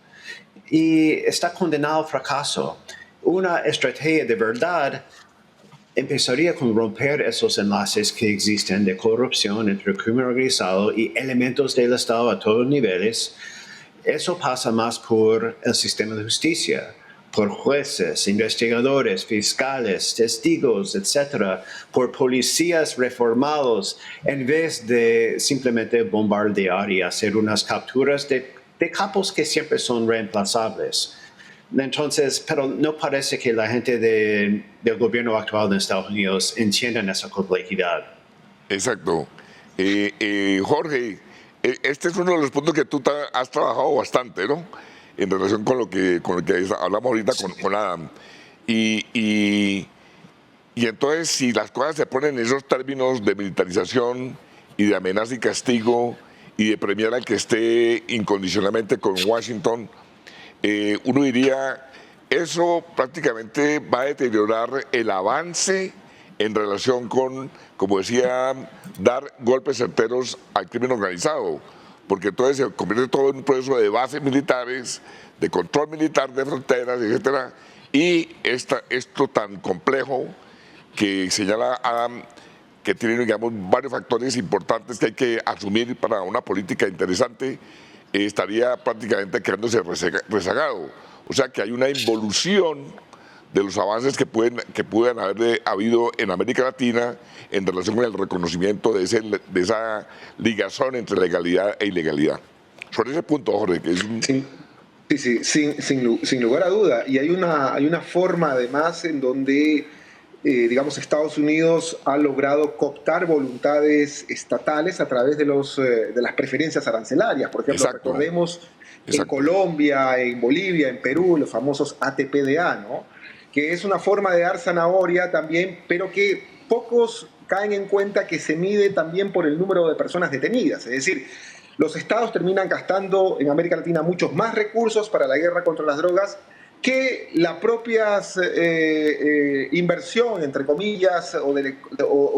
Y está condenado al fracaso. Una estrategia de verdad empezaría con romper esos enlaces que existen de corrupción entre el crimen organizado y elementos del Estado a todos niveles. Eso pasa más por el sistema de justicia, por jueces, investigadores, fiscales, testigos, etcétera, por policías reformados, en vez de simplemente bombardear y hacer unas capturas de capos que siempre son reemplazables. Entonces, pero no parece que la gente del gobierno actual de Estados Unidos entiendan esa complejidad. Exacto. Jorge, este es uno de los puntos que tú has trabajado bastante, ¿no? En relación con lo que hablamos ahorita con Adam. Y entonces, si las cosas se ponen en esos términos de militarización y de amenaza y castigo y de premiar al que esté incondicionalmente con Washington, uno diría, eso prácticamente va a deteriorar el avance en relación con, como decía, dar golpes certeros al crimen organizado, porque entonces se convierte todo en un proceso de bases militares, de control militar de fronteras, etcétera, y esto tan complejo que señala Adam, que tiene, digamos, varios factores importantes que hay que asumir para una política interesante, estaría prácticamente quedándose rezagado. O sea que hay una involución de los avances que puedan haber habido en América Latina en relación con el reconocimiento de esa ligazón entre legalidad e ilegalidad. Sobre ese punto, Jorge, que es un... Sí, sin lugar a duda. Y hay una forma, además, en donde digamos, Estados Unidos ha logrado cooptar voluntades estatales a través de las preferencias arancelarias. Por ejemplo, Exacto. recordemos Exacto. en Colombia, en Bolivia, en Perú, los famosos ATPDA, ¿no? que es una forma de dar zanahoria también, pero que pocos caen en cuenta que se mide también por el número de personas detenidas. Es decir, los estados terminan gastando en América Latina muchos más recursos para la guerra contra las drogas que la propia inversión, entre comillas, o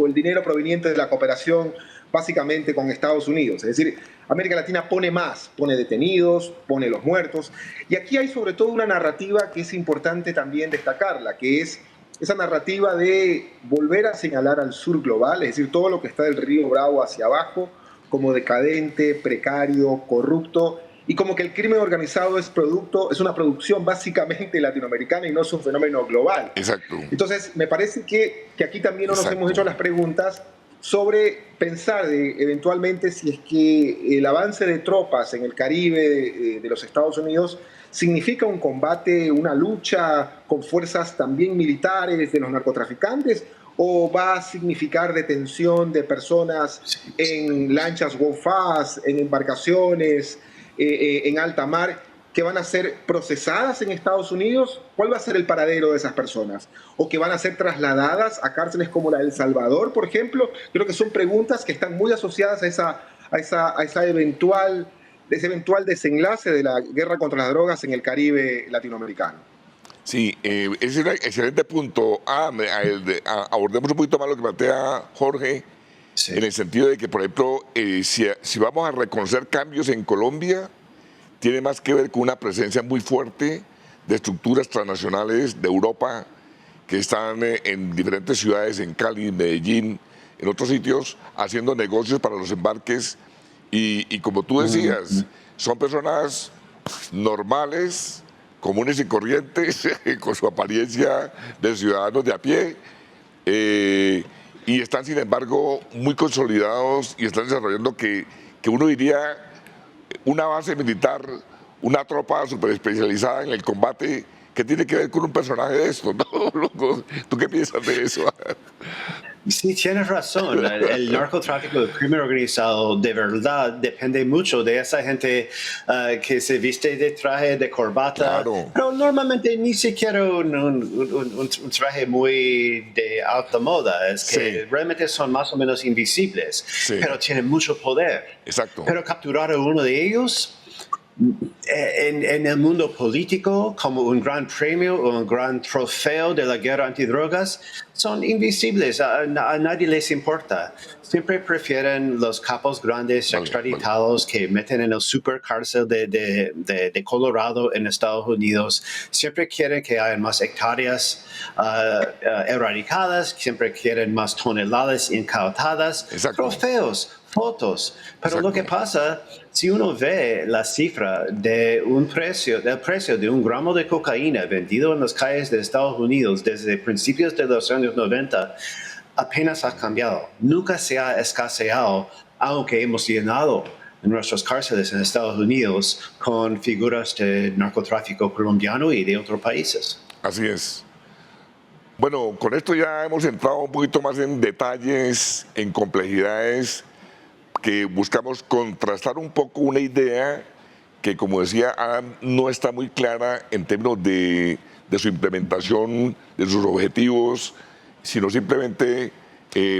el dinero proveniente de la cooperación básicamente con Estados Unidos. Es decir, América Latina pone más, pone detenidos, pone los muertos. Y aquí hay sobre todo una narrativa que es importante también destacarla, que es esa narrativa de volver a señalar al sur global, es decir, todo lo que está del río Bravo hacia abajo, como decadente, precario, corrupto, y como que el crimen organizado es una producción básicamente latinoamericana y no es un fenómeno global. Exacto. Entonces, me parece que aquí también no nos hemos hecho las preguntas sobre pensar eventualmente si es que el avance de tropas en el Caribe de los Estados Unidos significa un combate, una lucha con fuerzas también militares de los narcotraficantes, o va a significar detención de personas en lanchas go-fast, en embarcaciones, en alta mar, que van a ser procesadas en Estados Unidos. ¿Cuál va a ser el paradero de esas personas? ¿O que van a ser trasladadas a cárceles como la de El Salvador, por ejemplo? Creo que son preguntas que están muy asociadas a ese eventual desenlace de la guerra contra las drogas en el Caribe latinoamericano. Sí, es un excelente punto. Abordemos un poquito más lo que plantea Jorge, sí, en el sentido de que, por ejemplo, si vamos a reconocer cambios en Colombia, tiene más que ver con una presencia muy fuerte de estructuras transnacionales de Europa que están en diferentes ciudades, en Cali, en Medellín, en otros sitios, haciendo negocios para los embarques. Y como tú decías, son personas normales, comunes y corrientes, con su apariencia de ciudadanos de a pie, y están, sin embargo, muy consolidados y están desarrollando que uno diría una base militar, una tropa súper especializada en el combate, que tiene que ver con un personaje de esto, ¿no? ¿Tú qué piensas de eso? Sí, tienes razón. El narcotráfico, el crimen organizado, de verdad depende mucho de esa gente que se viste de traje, de corbata. Claro. Pero normalmente ni siquiera un traje muy de alta moda. Es que realmente son más o menos invisibles, pero tienen mucho poder. Exacto. Pero capturar a uno de ellos en el mundo político como un gran premio o un gran trofeo de la guerra antidrogas son invisibles, a nadie les importa. Siempre prefieren los capos grandes extraditados que meten en el supercárcel de Colorado en Estados Unidos. Siempre quieren que haya más hectáreas erradicadas, siempre quieren más toneladas incautadas. Exacto. Trofeos, fotos. Pero exacto, lo que pasa, si uno ve la cifra del precio de un gramo de cocaína vendido en las calles de Estados Unidos desde principios de los años 90, apenas ha cambiado. Nunca se ha escaseado, aunque hemos llenado en nuestras cárceles en Estados Unidos con figuras de narcotráfico colombiano y de otros países. Así es. Bueno, con esto ya hemos entrado un poquito más en detalles, en complejidades, que buscamos contrastar un poco una idea que, como decía Adam, no está muy clara en términos de su implementación, de sus objetivos, sino simplemente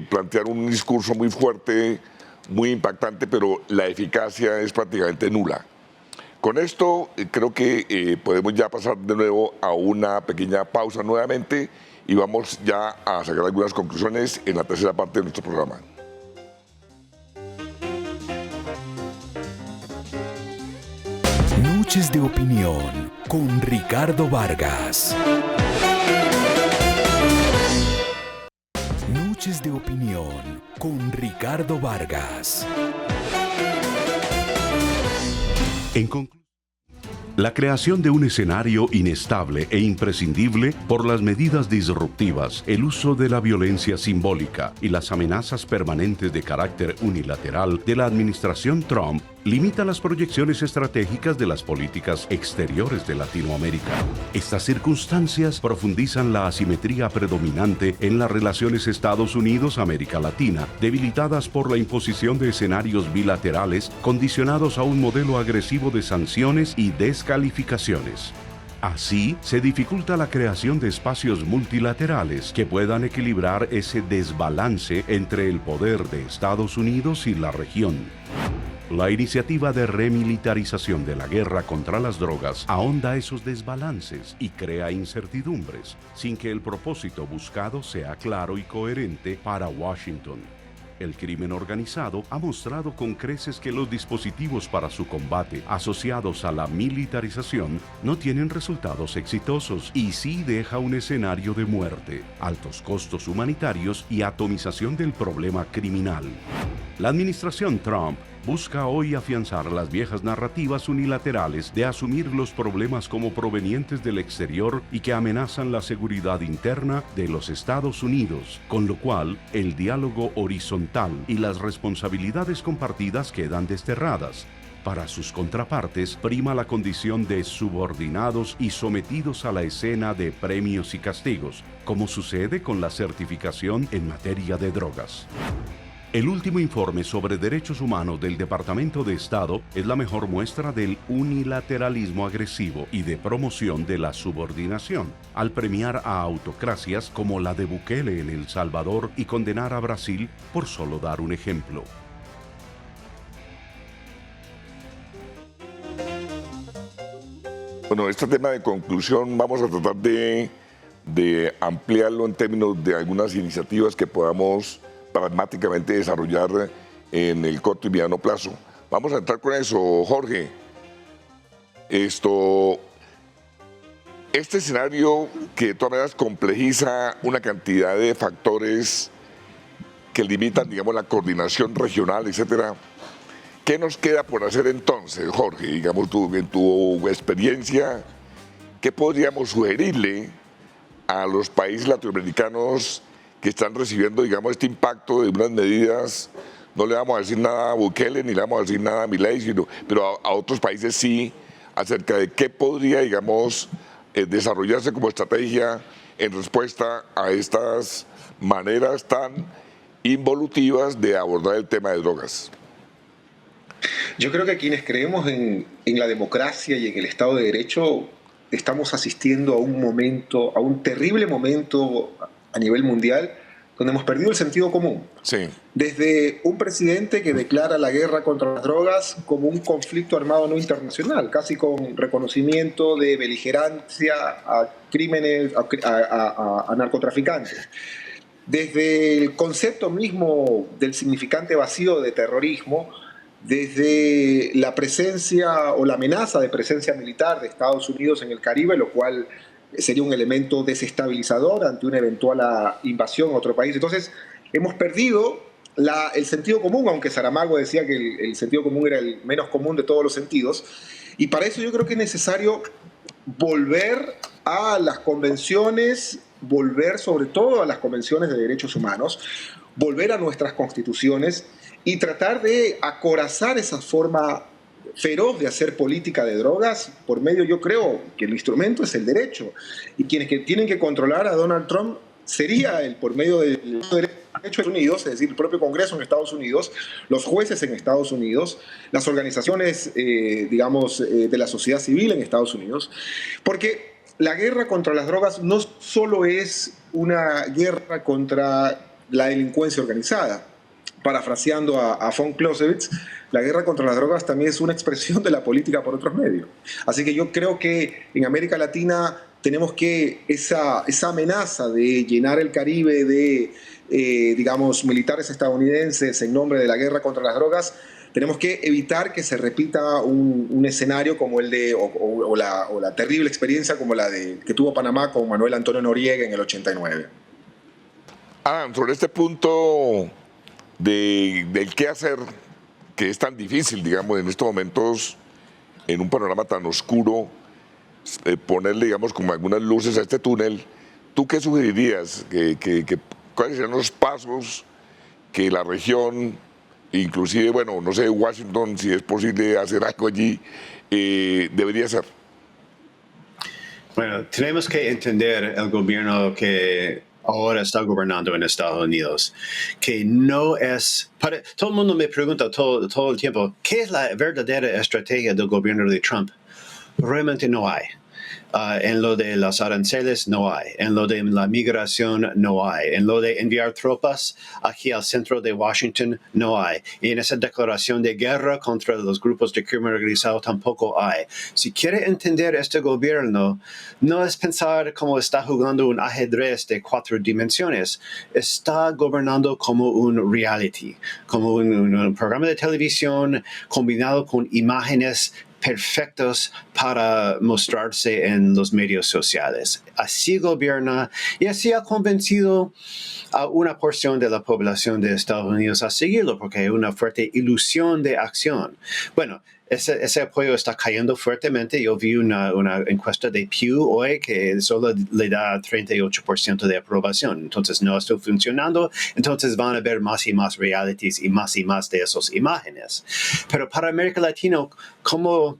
plantear un discurso muy fuerte, muy impactante, pero la eficacia es prácticamente nula. Con esto creo que podemos ya pasar de nuevo a una pequeña pausa nuevamente y vamos ya a sacar algunas conclusiones en la tercera parte de nuestro programa. Noches de opinión con Ricardo Vargas. Noches de opinión con Ricardo Vargas. En conclusión, la creación de un escenario inestable e imprescindible por las medidas disruptivas, el uso de la violencia simbólica y las amenazas permanentes de carácter unilateral de la administración Trump limita las proyecciones estratégicas de las políticas exteriores de Latinoamérica. Estas circunstancias profundizan la asimetría predominante en las relaciones Estados Unidos-América Latina, debilitadas por la imposición de escenarios bilaterales condicionados a un modelo agresivo de sanciones y descalificaciones. Así, se dificulta la creación de espacios multilaterales que puedan equilibrar ese desbalance entre el poder de Estados Unidos y la región. La iniciativa de remilitarización de la guerra contra las drogas ahonda esos desbalances y crea incertidumbres, sin que el propósito buscado sea claro y coherente para Washington. El crimen organizado ha mostrado con creces que los dispositivos para su combate asociados a la militarización no tienen resultados exitosos y sí deja un escenario de muerte, altos costos humanitarios y atomización del problema criminal. La administración Trump busca hoy afianzar las viejas narrativas unilaterales de asumir los problemas como provenientes del exterior y que amenazan la seguridad interna de los Estados Unidos, con lo cual el diálogo horizontal y las responsabilidades compartidas quedan desterradas. Para sus contrapartes, prima la condición de subordinados y sometidos a la escena de premios y castigos, como sucede con la certificación en materia de drogas. El último informe sobre derechos humanos del Departamento de Estado es la mejor muestra del unilateralismo agresivo y de promoción de la subordinación, al premiar a autocracias como la de Bukele en El Salvador y condenar a Brasil, por solo dar un ejemplo. Bueno, este tema de conclusión vamos a tratar de ampliarlo en términos de algunas iniciativas que podamos pragmáticamente desarrollar en el corto y mediano plazo. Vamos a entrar con eso, Jorge. Este escenario que de todas maneras complejiza una cantidad de factores que limitan, digamos, la coordinación regional, etcétera. ¿Qué nos queda por hacer entonces, Jorge? Digamos, en tu experiencia, ¿qué podríamos sugerirle a los países latinoamericanos que están recibiendo, digamos, este impacto de unas medidas? No le vamos a decir nada a Bukele ni le vamos a decir nada a Milei, pero a otros países sí, acerca de qué podría, digamos, desarrollarse como estrategia en respuesta a estas maneras tan involutivas de abordar el tema de drogas. Yo creo que quienes creemos en la democracia y en el Estado de Derecho estamos asistiendo a un terrible momento a nivel mundial, donde hemos perdido el sentido común. Sí. Desde un presidente que declara la guerra contra las drogas como un conflicto armado no internacional, casi con reconocimiento de beligerancia a crímenes, a narcotraficantes. Desde el concepto mismo del significante vacío de terrorismo, desde la presencia o la amenaza de presencia militar de Estados Unidos en el Caribe, lo cual sería un elemento desestabilizador ante una eventual invasión a otro país. Entonces, hemos perdido el sentido común, aunque Saramago decía que el sentido común era el menos común de todos los sentidos. Y para eso yo creo que es necesario volver a las convenciones, volver sobre todo a las convenciones de derechos humanos, volver a nuestras constituciones y tratar de acorazar esa forma feroz de hacer política de drogas por medio, yo creo, que el instrumento es el derecho. Y quienes que tienen que controlar a Donald Trump sería por medio del derecho de Estados Unidos, es decir, el propio Congreso en Estados Unidos, los jueces en Estados Unidos, las organizaciones, de la sociedad civil en Estados Unidos, porque la guerra contra las drogas no solo es una guerra contra la delincuencia organizada. Parafraseando a von Clausewitz, la guerra contra las drogas también es una expresión de la política por otros medios. Así que yo creo que en América Latina tenemos que esa amenaza de llenar el Caribe de, militares estadounidenses en nombre de la guerra contra las drogas, tenemos que evitar que se repita un escenario como el de, o la terrible experiencia como la que tuvo Panamá con Manuel Antonio Noriega en el 89. Sobre este punto del qué hacer, que es tan difícil, digamos, en estos momentos, en un panorama tan oscuro, ponerle, digamos, como algunas luces a este túnel, ¿tú qué sugerirías? ¿Cuáles serían los pasos que la región, inclusive, bueno, no sé, Washington, si es posible hacer algo allí, debería hacer? Bueno, tenemos que entender el gobierno que ahora está gobernando en Estados Unidos, que no es... todo el mundo me pregunta todo el tiempo, ¿qué es la verdadera estrategia del gobierno de Trump? Realmente no hay. En lo de los aranceles no hay. En lo de la migración no hay. En lo de enviar tropas aquí al centro de Washington no hay. Y en esa declaración de guerra contra los grupos de crimen organizado tampoco hay. Si quiere entender este gobierno, no es pensar como está jugando un ajedrez de 4 dimensiones. Está gobernando como un reality, como un programa de televisión combinado con imágenes perfectos para mostrarse en los medios sociales. Así gobierna y así ha convencido a una porción de la población de Estados Unidos a seguirlo, porque hay una fuerte ilusión de acción. Bueno, ese apoyo está cayendo fuertemente. Yo vi una encuesta de Pew hoy que solo le da 38% de aprobación. Entonces no está funcionando. Entonces van a ver más y más realities y más de esas imágenes. Pero para América Latina, ¿cómo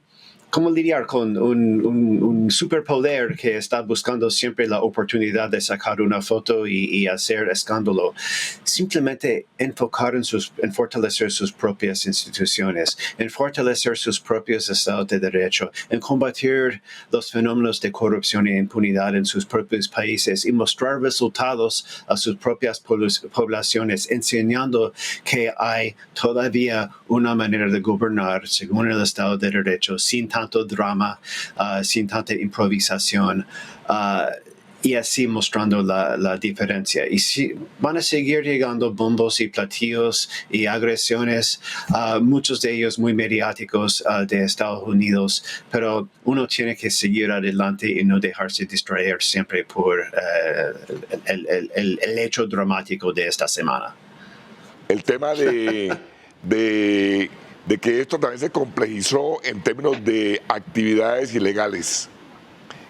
lidiar con un superpoder que está buscando siempre la oportunidad de sacar una foto y hacer escándalo? Simplemente enfocar en fortalecer sus propias instituciones, en fortalecer sus propios estados de derecho, en combatir los fenómenos de corrupción e impunidad en sus propios países y mostrar resultados a sus propias poblaciones, enseñando que hay todavía una manera de gobernar según el estado de derecho, sin tanto drama, sin tanta improvisación, y así mostrando la diferencia. Y si van a seguir llegando bombos y platillos y agresiones, muchos de ellos muy mediáticos de Estados Unidos, pero uno tiene que seguir adelante y no dejarse distraer siempre por el hecho dramático de esta semana. El tema de que esto también se complejizó en términos de actividades ilegales,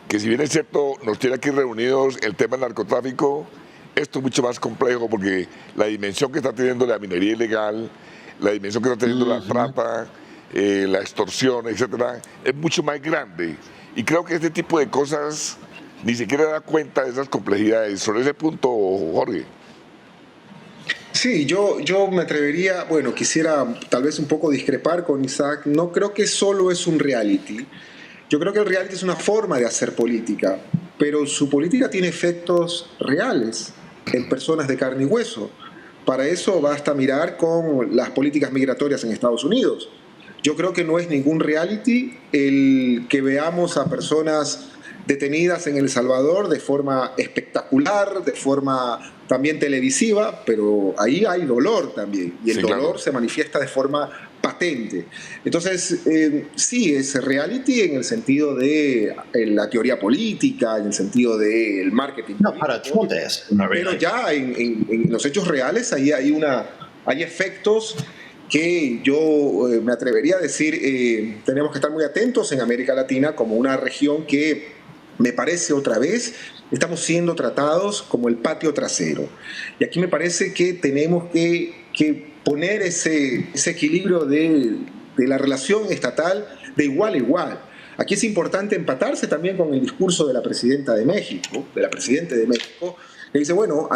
que si bien es cierto nos tiene aquí reunidos el tema del narcotráfico, esto es mucho más complejo porque la dimensión que está teniendo la minería ilegal, la dimensión que está teniendo la trata, la extorsión, etcétera, es mucho más grande. Y creo que este tipo de cosas ni siquiera da cuenta de esas complejidades. Sobre ese punto, Jorge. Sí, yo me atrevería, bueno, quisiera tal vez un poco discrepar con Isaac. No creo que solo es un reality. Yo creo que el reality es una forma de hacer política, pero su política tiene efectos reales en personas de carne y hueso. Para eso basta mirar con las políticas migratorias en Estados Unidos. Yo creo que no es ningún reality el que veamos a personas detenidas en El Salvador de forma espectacular, de forma también televisiva, pero ahí hay dolor también, y el dolor se manifiesta de forma patente. Entonces, sí, es reality en el sentido de la teoría política, en el sentido del marketing. No, para Trump es una reality. Pero ya en los hechos reales ahí hay efectos que yo me atrevería a decir, tenemos que estar muy atentos en América Latina como una región que me parece otra vez estamos siendo tratados como el patio trasero. Y aquí me parece que tenemos que poner ese equilibrio de la relación estatal de igual a igual. Aquí es importante empatarse también con el discurso de la presidenta de México, de la presidenta de México, que dice, bueno,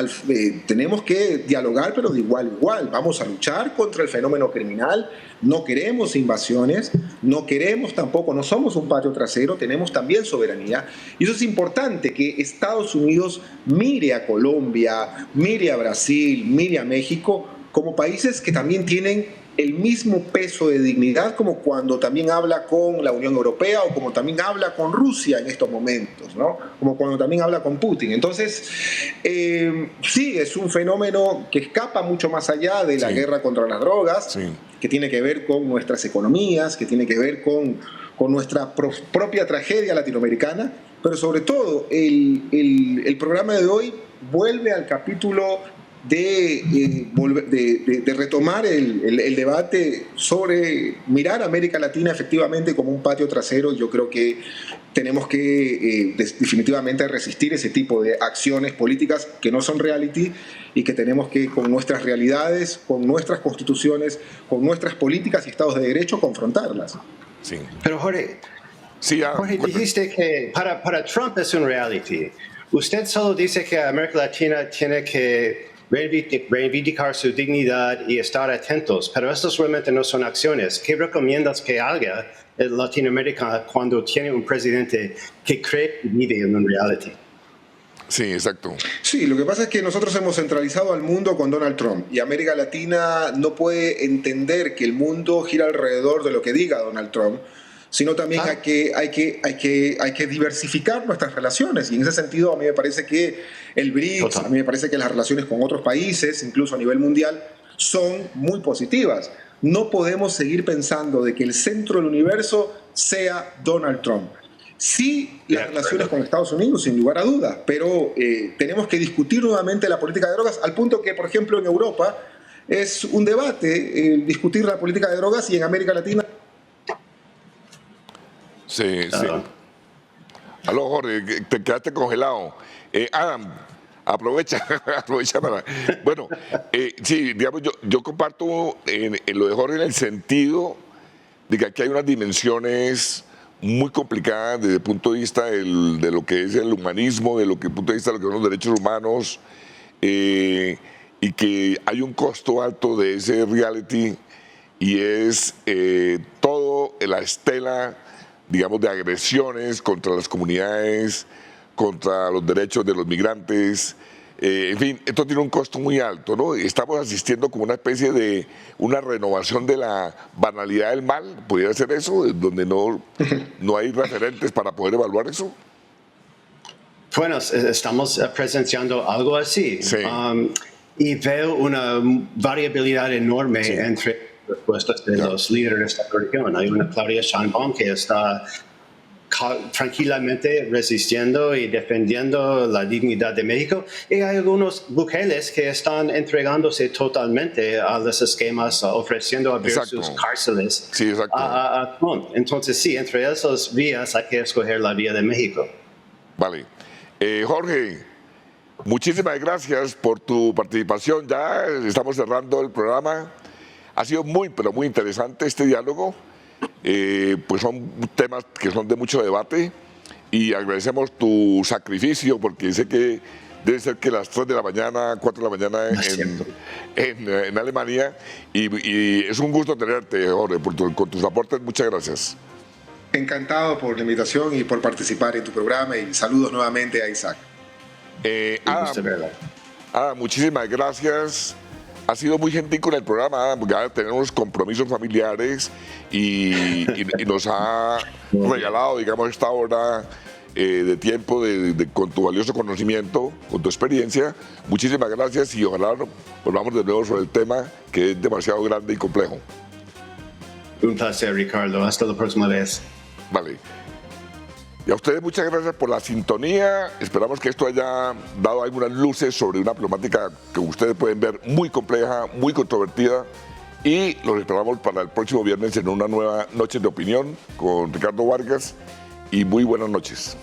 tenemos que dialogar, pero de igual a igual. Vamos a luchar contra el fenómeno criminal. No queremos invasiones, no queremos tampoco, no somos un patio trasero, tenemos también soberanía. Y eso es importante, que Estados Unidos mire a Colombia, mire a Brasil, mire a México, como países que también tienen el mismo peso de dignidad como cuando también habla con la Unión Europea o como también habla con Rusia en estos momentos, ¿no? Como cuando también habla con Putin. Entonces, sí, es un fenómeno que escapa mucho más allá de la guerra contra las drogas, que tiene que ver con nuestras economías, que tiene que ver con nuestra propia tragedia latinoamericana, pero sobre todo el programa de hoy vuelve al capítulo de retomar el debate sobre mirar a América Latina efectivamente como un patio trasero. Yo creo que tenemos que definitivamente resistir ese tipo de acciones políticas que no son reality y que tenemos que, con nuestras realidades, con nuestras constituciones, con nuestras políticas y estados de derecho, confrontarlas. Sí. Pero Jorge, Jorge, dijiste que para Trump es un reality. Usted solo dice que América Latina tiene que reivindicar su dignidad y estar atentos, pero estos realmente no son acciones. ¿Qué recomiendas que haga en Latinoamérica cuando tiene un presidente que cree que vive en un reality? Sí, exacto. Sí, lo que pasa es que nosotros hemos centralizado al mundo con Donald Trump y América Latina no puede entender que el mundo gira alrededor de lo que diga Donald Trump, sino también hay que diversificar nuestras relaciones. Y en ese sentido a mí me parece que el BRICS, a mí me parece que las relaciones con otros países, incluso a nivel mundial, son muy positivas. No podemos seguir pensando de que el centro del universo sea Donald Trump. Sí, las relaciones con Estados Unidos, sin lugar a dudas, pero tenemos que discutir nuevamente la política de drogas, al punto que, por ejemplo, en Europa es un debate discutir la política de drogas y en América Latina. Sí, sí. Aló, Jorge, te quedaste congelado. Adam, aprovecha para... Bueno, sí, digamos, yo comparto en lo de Jorge en el sentido de que aquí hay unas dimensiones muy complicadas desde el punto de vista de lo que es el humanismo, desde el punto de vista de lo que son los derechos humanos, y que hay un costo alto de ese reality, y es todo la estela, digamos, de agresiones contra las comunidades, contra los derechos de los migrantes. En fin, esto tiene un costo muy alto, ¿no? Estamos asistiendo como una especie de una renovación de la banalidad del mal, ¿podría ser eso? Donde no hay referentes para poder evaluar eso. Bueno, estamos presenciando algo así. Sí. Y veo una variabilidad enorme entre respuestas de los líderes de la región. Hay una Claudia Sheinbaum que está tranquilamente resistiendo y defendiendo la dignidad de México, y hay algunos bujeles que están entregándose totalmente a los esquemas, ofreciendo abrir sus cárceles a Trump. Entonces sí, entre esas vías hay que escoger la vía de México. Vale. Jorge, muchísimas gracias por tu participación. Ya estamos cerrando el programa. Ha sido muy, pero muy interesante este diálogo. Pues son temas que son de mucho debate, y agradecemos tu sacrificio, porque sé que debe ser que las 3 de la mañana, 4 de la mañana en Alemania, y es un gusto tenerte, Jorge, con tus aportes. Muchas gracias. Encantado por la invitación y por participar en tu programa, y saludos nuevamente a Isaac. Adam, muchísimas gracias. Ha sido muy gentil con el programa, Adam, porque ahora tenemos compromisos familiares y nos ha regalado, digamos, esta hora de tiempo con tu valioso conocimiento, con tu experiencia. Muchísimas gracias, y ojalá volvamos de nuevo sobre el tema, que es demasiado grande y complejo. Un placer, Ricardo. Hasta la próxima vez. Vale. Y a ustedes muchas gracias por la sintonía. Esperamos que esto haya dado algunas luces sobre una problemática que ustedes pueden ver muy compleja, muy controvertida, y los esperamos para el próximo viernes en una nueva Noche de Opinión con Ricardo Vargas, y muy buenas noches.